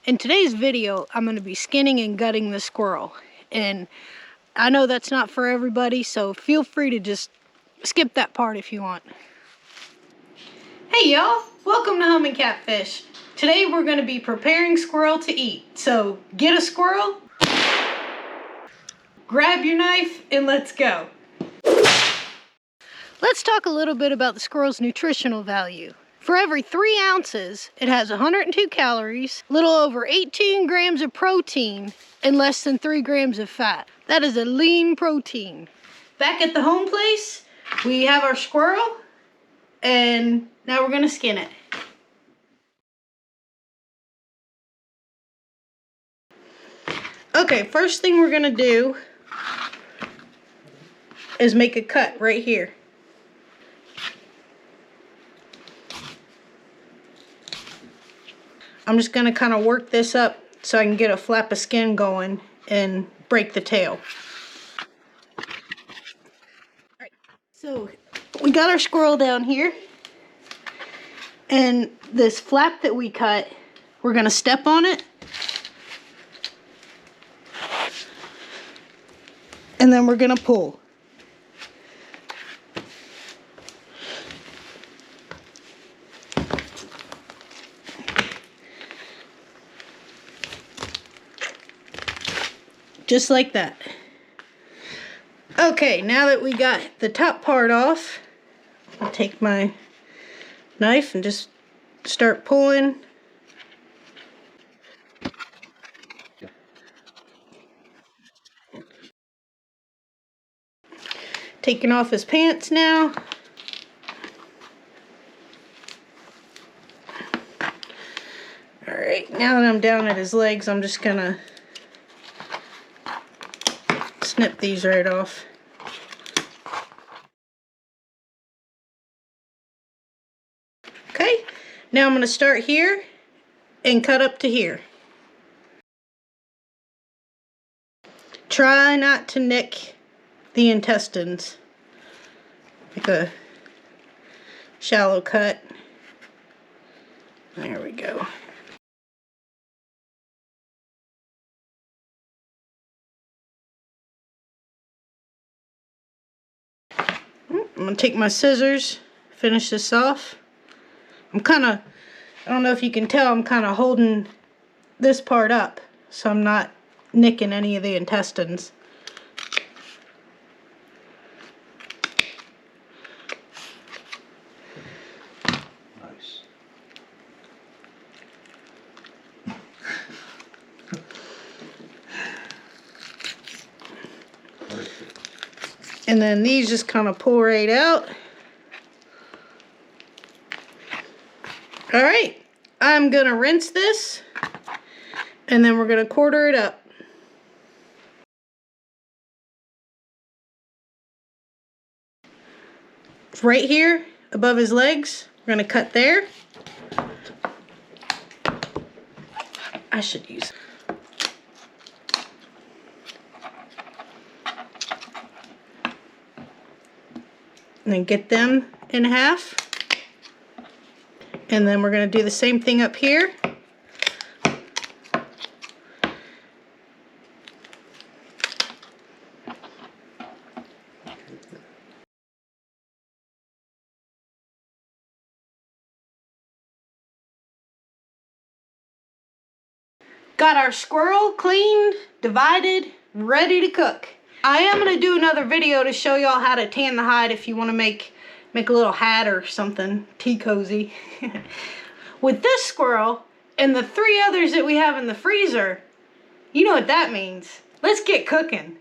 In today's video, I'm going to be skinning and gutting the squirrel. And I know that's not for everybody, so feel free to just skip that part if you want. Hey y'all, welcome to Humming Catfish. Today we're going to be preparing squirrel to eat. So get a squirrel, grab your knife, and let's go. Let's talk a little bit about the squirrel's nutritional value. For every 3 ounces, it has 102 calories, a little over 18 grams of protein, and less than 3 grams of fat. That is a lean protein. Back at the home place, we have our squirrel, and now we're gonna skin it. Okay, first thing we're gonna do is make a cut right here. I'm just going to kind of work this up so I can get a flap of skin going and break the tail. Alright, so we got our squirrel down here. And this flap that we cut, we're going to step on it. And then we're going to pull. Just like that. Okay, now that we got the top part off, I'll take my knife and just start pulling. Taking off his pants now. Alright, now that I'm down at his legs, I'm just gonna snip these right off. Okay, now I'm going to start here and cut up to here. Try not to nick the intestines. Make a shallow cut. There we go. I'm going to take my scissors, finish this off. I don't know if you can tell, I'm kind of holding this part up so I'm not nicking any of the intestines. Nice. And then these just kind of pull right out. Alright, I'm going to rinse this, and then we're going to quarter it up. Right here, above his legs, we're going to cut there. I should use it. And then get them in half. And then we're going to do the same thing up here. Got our squirrel cleaned, divided, ready to cook. I am going to do another video to show y'all how to tan the hide if you want to make a little hat or something, tea cozy. With this squirrel and the 3 others that we have in the freezer, you know what that means. Let's get cooking.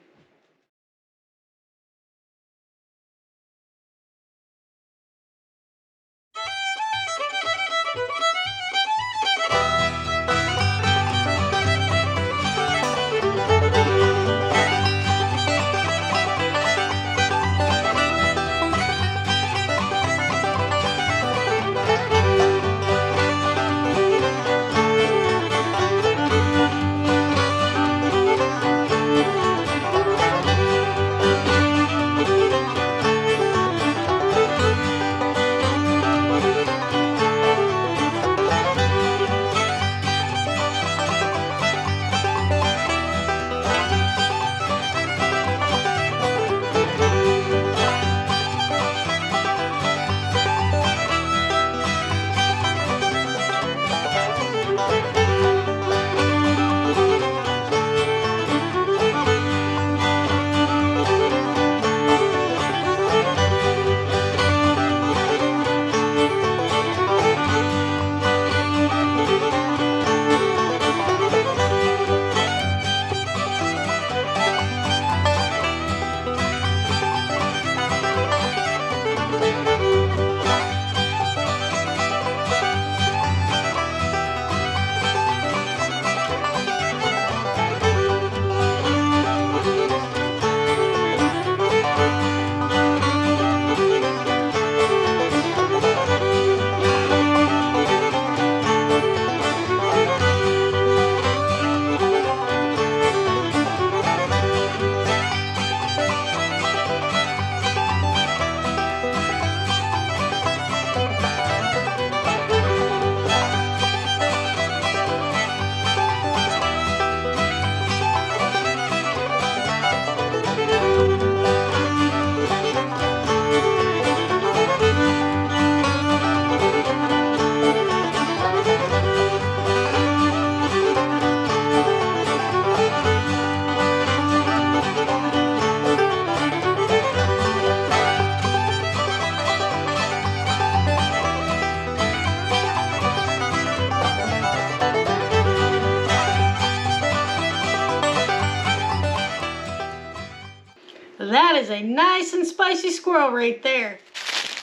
That is a nice and spicy squirrel right there.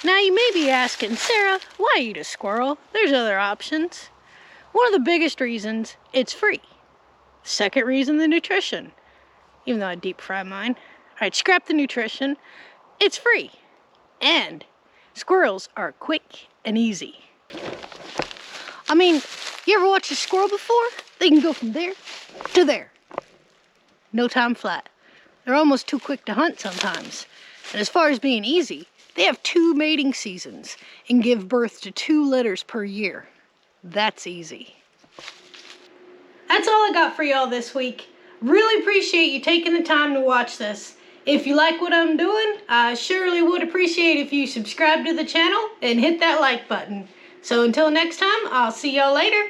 Now you may be asking, Sarah, why eat a squirrel? There's other options. One of the biggest reasons, it's free. Second reason, the nutrition. Even though I deep fry mine. Alright, scrap the nutrition. It's free. And squirrels are quick and easy. I mean, you ever watch a squirrel before? They can go from there to there. No time flat. They're almost too quick to hunt sometimes. And as far as being easy, they have 2 mating seasons and give birth to 2 litters per year. That's easy. That's all I got for y'all this week. Really appreciate you taking the time to watch this. If you like what I'm doing, I surely would appreciate if you subscribe to the channel and hit that like button. So until next time, I'll see y'all later.